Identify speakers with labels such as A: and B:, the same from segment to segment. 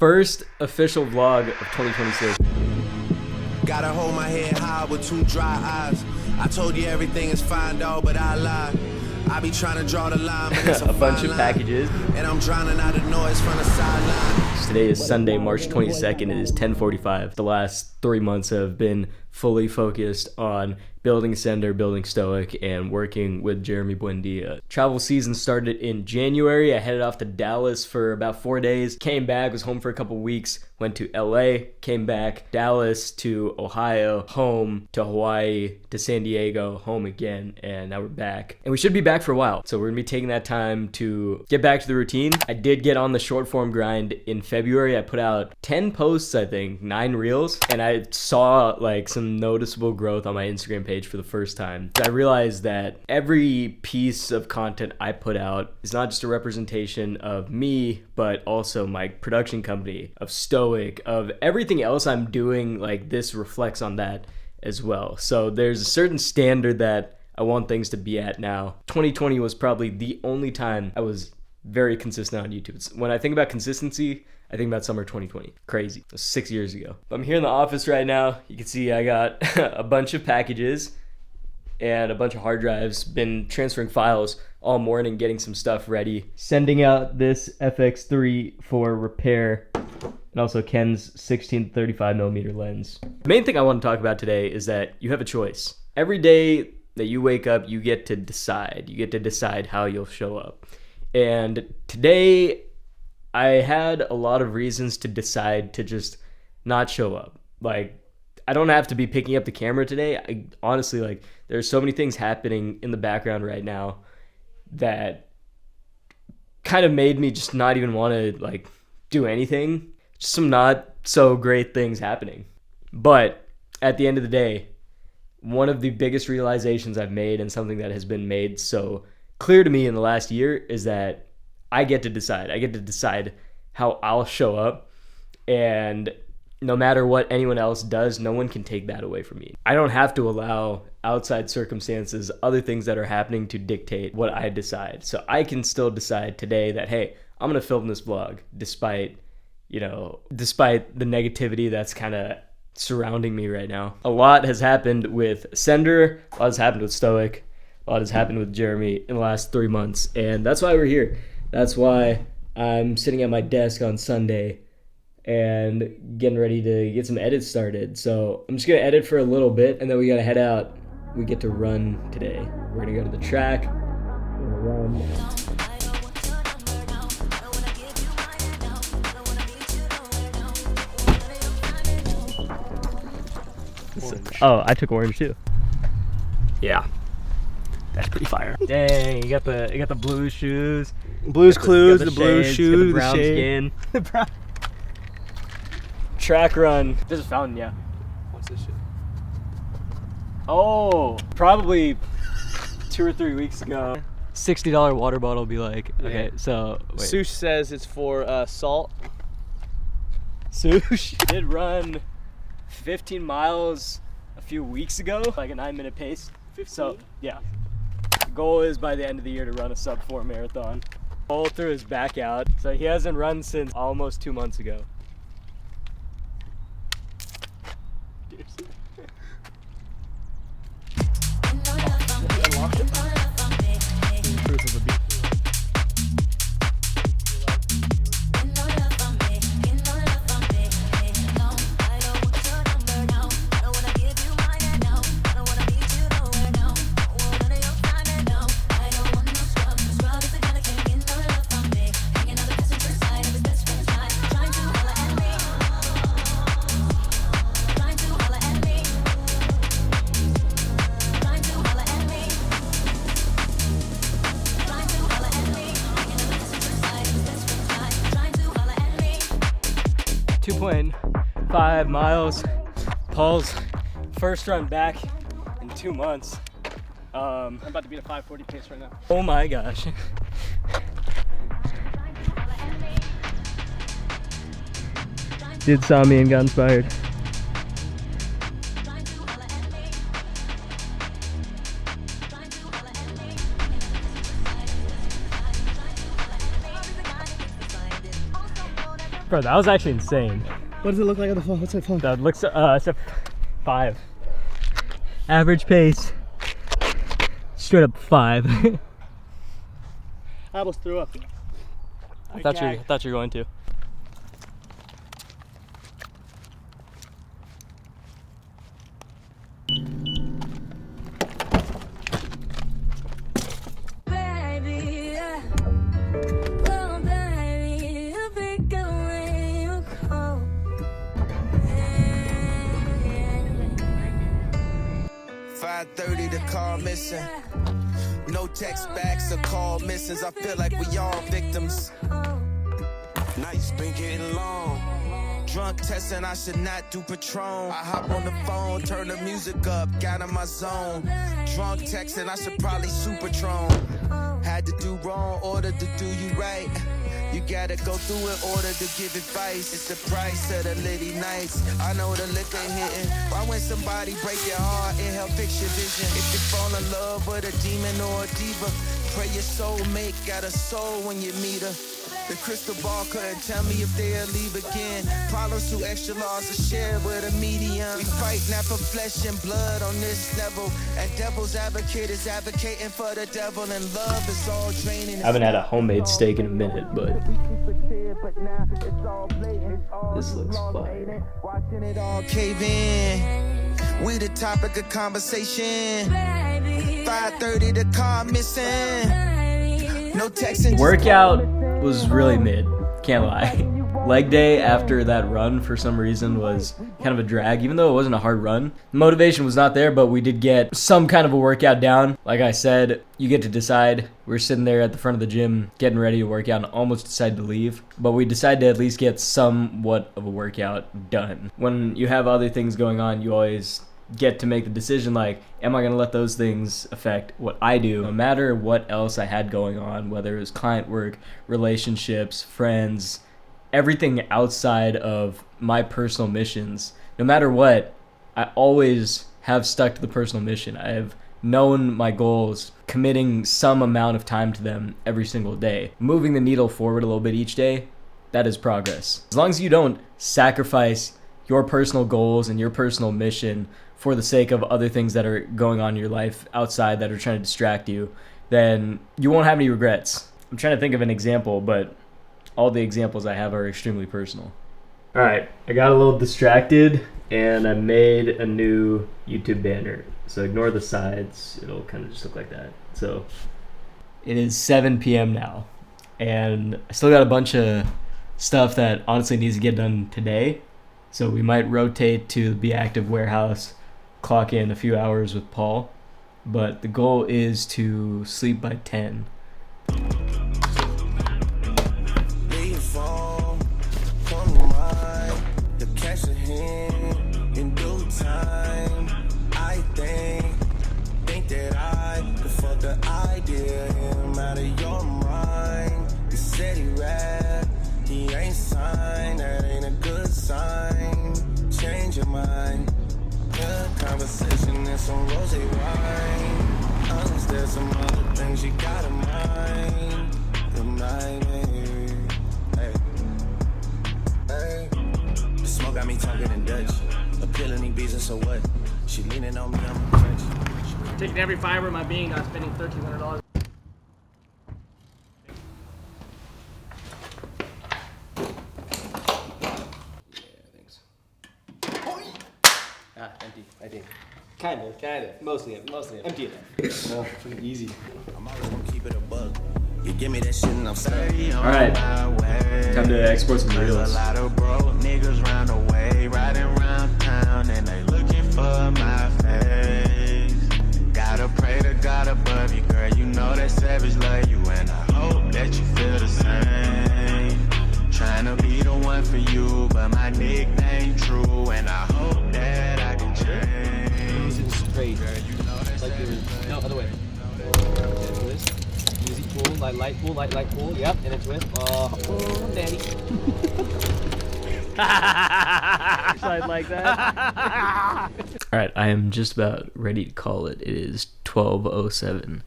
A: First official vlog of 2026.
B: Gotta hold my head high with two dry eyes. I told you everything is fine, dog, but I lied. I be trying to draw the line, but it's
A: A bunch
B: fine
A: of
B: line.
A: packages.
B: And I'm drowning out the noise from the sideline.
A: Today is Sunday, March 22nd. It is 10:45. The last 3 months have been fully focused on building Sender, building Stoic, and working with Jeremy Buendia. Travel season started in January. I headed off to Dallas for about 4 days. Came back, was home for a couple weeks. Went to LA, came back, Dallas to Ohio, home to Hawaii, to San Diego, home again, and now we're back. And we should be back for a while. So we're gonna be taking that time to get back to the routine. I did get on the short form grind in February. I put out 10 posts, I think, 9 reels, and I saw like some noticeable growth on my Instagram page for the first time. I realized that every piece of content I put out is not just a representation of me, but also my production company, of Stoic, of everything else I'm doing. Like, this reflects on that as well. So there's a certain standard that I want things to be at now. 2020 was probably the only time I was very consistent on YouTube. When I think about consistency, I think about summer 2020. Crazy. It was 6 years ago. I'm here in the office right now. You can see I got a bunch of packages and a bunch of hard drives. Been transferring files all morning, getting some stuff ready. Sending out this FX3 for repair, and also Ken's 16-35mm lens. The main thing I want to talk about today is that you have a choice. Every day that you wake up, you get to decide. You get to decide how you'll show up. And today, I had a lot of reasons to decide to just not show up. Like, I don't have to be picking up the camera today. I honestly, like, there's so many things happening in the background right now that kind of made me just not even want to, like, do anything. Just some not so great things happening. But at the end of the day, one of the biggest realizations I've made, and something that has been made so clear to me in the last year, is that I get to decide. I get to decide how I'll show up, and no matter what anyone else does, no one can take that away from me. I don't have to allow outside circumstances, other things that are happening, to dictate what I decide. So I can still decide today that, hey, I'm gonna film this vlog despite the negativity that's kind of surrounding me right now. A lot has happened with Sender, a lot has happened with Stoic, a lot has happened with Jeremy in the last 3 months, and that's why we're here. That's why I'm sitting at my desk on Sunday and getting ready to get some edits started. So I'm just gonna edit for a little bit, and then we gotta head out. We get to run today. We're gonna go to the track. We're gonna run. Oh, I took orange too. Yeah, that's pretty fire. Dang, you got the blue shoes.
C: Blues Clues, the blue
A: shades,
C: shoes,
A: got the
C: the
A: brown
C: shade.
A: skin. The brown. Track run. This is fountain, yeah.
C: What's this shit?
A: Oh, probably 2 or 3 weeks ago. $60 water bottle be like, okay, so wait.
C: Sush says it's for salt.
A: Sush did run 15 miles a few weeks ago, like a 9-minute pace.
C: 15?
A: So yeah, the goal is by the end of the year to run a sub-4 marathon. All through his back out, so he hasn't run since almost 2 months ago.
C: Proof of a beat.
A: .5 miles. Paul's first run back in 2 months.
C: I'm about to beat a 5:40 pace right now.
A: Oh my gosh. Did saw me and got inspired. Bro, that was actually insane.
C: What does it look like on the phone? What's my phone?
A: That looks, it's a 5. Average pace. Straight up 5.
C: I almost threw up.
A: I thought you were going to.
D: Baby, oh baby, you pick up when you call.
B: 5:30, the car missing. No text backs or call misses. I feel like we all victims. Nights been getting long. Drunk testing, I should not do Patron. I hop on the phone, turn the music up, got in my zone. Drunk texting, I should probably Supertron. Had to do wrong, order to do you right. You gotta go through in order to give advice. It's the price of the litty nights. I know the liquor hitting. Why when somebody break your heart, it help fix your vision. If you fall in love with a demon or a diva, pray your soulmate got a soul when you meet her. The crystal ball couldn't tell me if they'll leave again. Problems too extra large to share with a medium. We fight not for flesh and blood on this level. And devil's advocate is advocating for the devil. And love is all draining.
A: I haven't had a homemade steak in a minute, but this looks fire.
B: Watching it all cave in. We the topic of conversation. 5:30, the car missing. No texting.
A: Workout was really mid, can't lie. Leg day after that run for some reason was kind of a drag, even though it wasn't a hard run. The motivation was not there, but we did get some kind of a workout down. Like I said, you get to decide. We're sitting there at the front of the gym getting ready to work out and almost decided to leave, but we decided to at least get somewhat of a workout done. When you have other things going on, you always get to make the decision, like, am I going to let those things affect what I do? No matter what else I had going on, whether it was client work, relationships, friends, everything outside of my personal missions, no matter what, I always have stuck to the personal mission. I have known my goals, committing some amount of time to them every single day. Moving the needle forward a little bit each day, that is progress. As long as you don't sacrifice your personal goals and your personal mission for the sake of other things that are going on in your life outside that are trying to distract you, then you won't have any regrets. I'm trying to think of an example, but all the examples I have are extremely personal. All right, I got a little distracted and I made a new YouTube banner. So ignore the sides, it'll kind of just look like that. So it is 7 p.m. now, and I still got a bunch of stuff that honestly needs to get done today. So we might rotate to the Be Active warehouse, clock in a few hours with Paul, but the goal is to sleep by 10.
B: Think that I could fuck the idea him out of your mind. He said he rap, he ain't signed, that ain't a good sign. Change your mind. Good conversation and some rosé wine. Unless there's some other things you got in mind. Good night, baby. Hey. The smoke got me talking in Dutch. Appealing these beats and so what? She leaning on me, I'm a crutch.
C: Taking every fiber of my being, not spending $1,300.
A: Empty, I think. Kind of, mostly empty. No, easy.
B: I'm always gonna keep it a bug. You give me that shit and I'm sorry.
A: All right, time to export some reels.
B: A lot of broke niggas round the way, riding round town, and they looking for my face. Gotta pray to God above you, girl. You know that savage love you, and I hope that you feel the same. Trying to be the one for you, but my nickname true, and I hope that I can change.
C: Straight.
B: Girl, you know that
C: Like
B: savage
C: you're, no,
B: love
C: other way. Twist. Easy pull, light pull, light pull. Yep, and a twist. Oh, daddy. Side like that.
A: All right, I am just about ready to call it. It is 12:07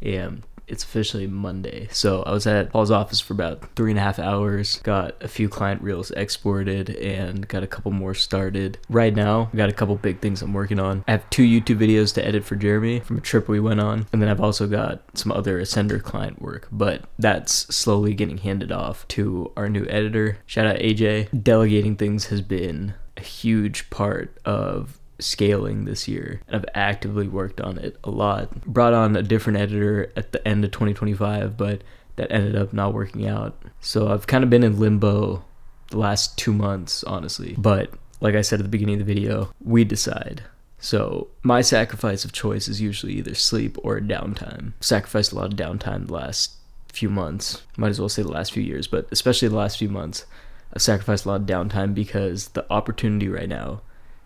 A: a.m. it's officially Monday. So I was at Paul's office for about 3.5 hours, got a few client reels exported, and got a couple more started. Right now, I got a couple big things I'm working on. I have 2 YouTube videos to edit for Jeremy from a trip we went on, and then I've also got some other Ascender client work, but that's slowly getting handed off to our new editor. Shout out AJ. Delegating things has been a huge part of scaling this year, and I've actively worked on it a lot. Brought on a different editor at the end of 2025, but that ended up not working out. So I've kind of been in limbo the last 2 months, honestly. But like I said at the beginning of the video, we decide. So my sacrifice of choice is usually either sleep or downtime. Sacrificed a lot of downtime the last few months. Might as well say the last few years, but especially the last few months, I've sacrificed a lot of downtime because the opportunity right now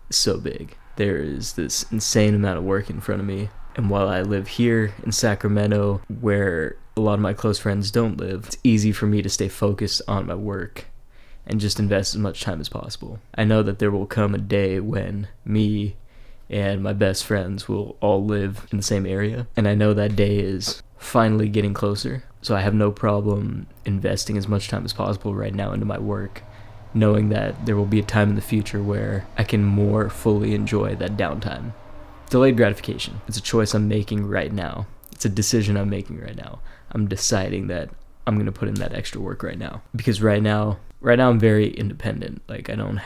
A: is so big. There is this insane amount of work in front of me. And while I live here in Sacramento, where a lot of my close friends don't live, it's easy for me to stay focused on my work and just invest as much time as possible. I know that there will come a day when me and my best friends will all live in the same area. And I know that day is finally getting closer. So I have no problem investing as much time as possible right now into my work, knowing that there will be a time in the future where I can more fully enjoy that downtime. Delayed gratification. It's a choice I'm making right now. It's a decision I'm making right now. I'm deciding that I'm going to put in that extra work right now. Because right now I'm very independent. Like, I'm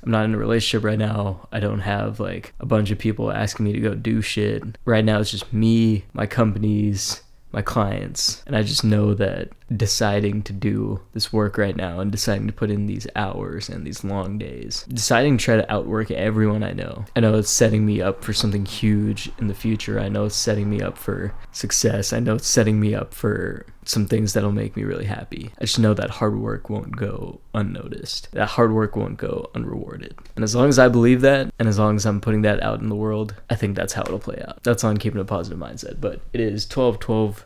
A: not in a relationship right now. I don't have like a bunch of people asking me to go do shit. Right now it's just me, my companies, my clients, and I just know that deciding to do this work right now and deciding to put in these hours and these long days, deciding to try to outwork everyone I know it's setting me up for something huge in the future. I know it's setting me up for success. I know it's setting me up for some things that'll make me really happy. I just know that hard work won't go unnoticed. That hard work won't go unrewarded. And as long as I believe that, and as long as I'm putting that out in the world, I think that's how it'll play out. That's on keeping a positive mindset. But it is 12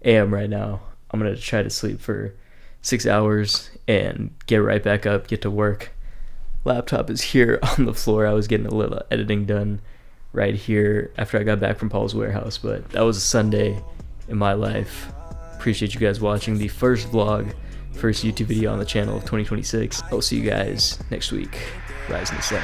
A: a.m. right now. I'm going to try to sleep for 6 hours and get right back up, get to work. Laptop is here on the floor. I was getting a little editing done right here after I got back from Paul's warehouse, but that was a Sunday in my life. Appreciate you guys watching the first vlog, first YouTube video on the channel of 2026. I'll see you guys next week. Rise in the sun.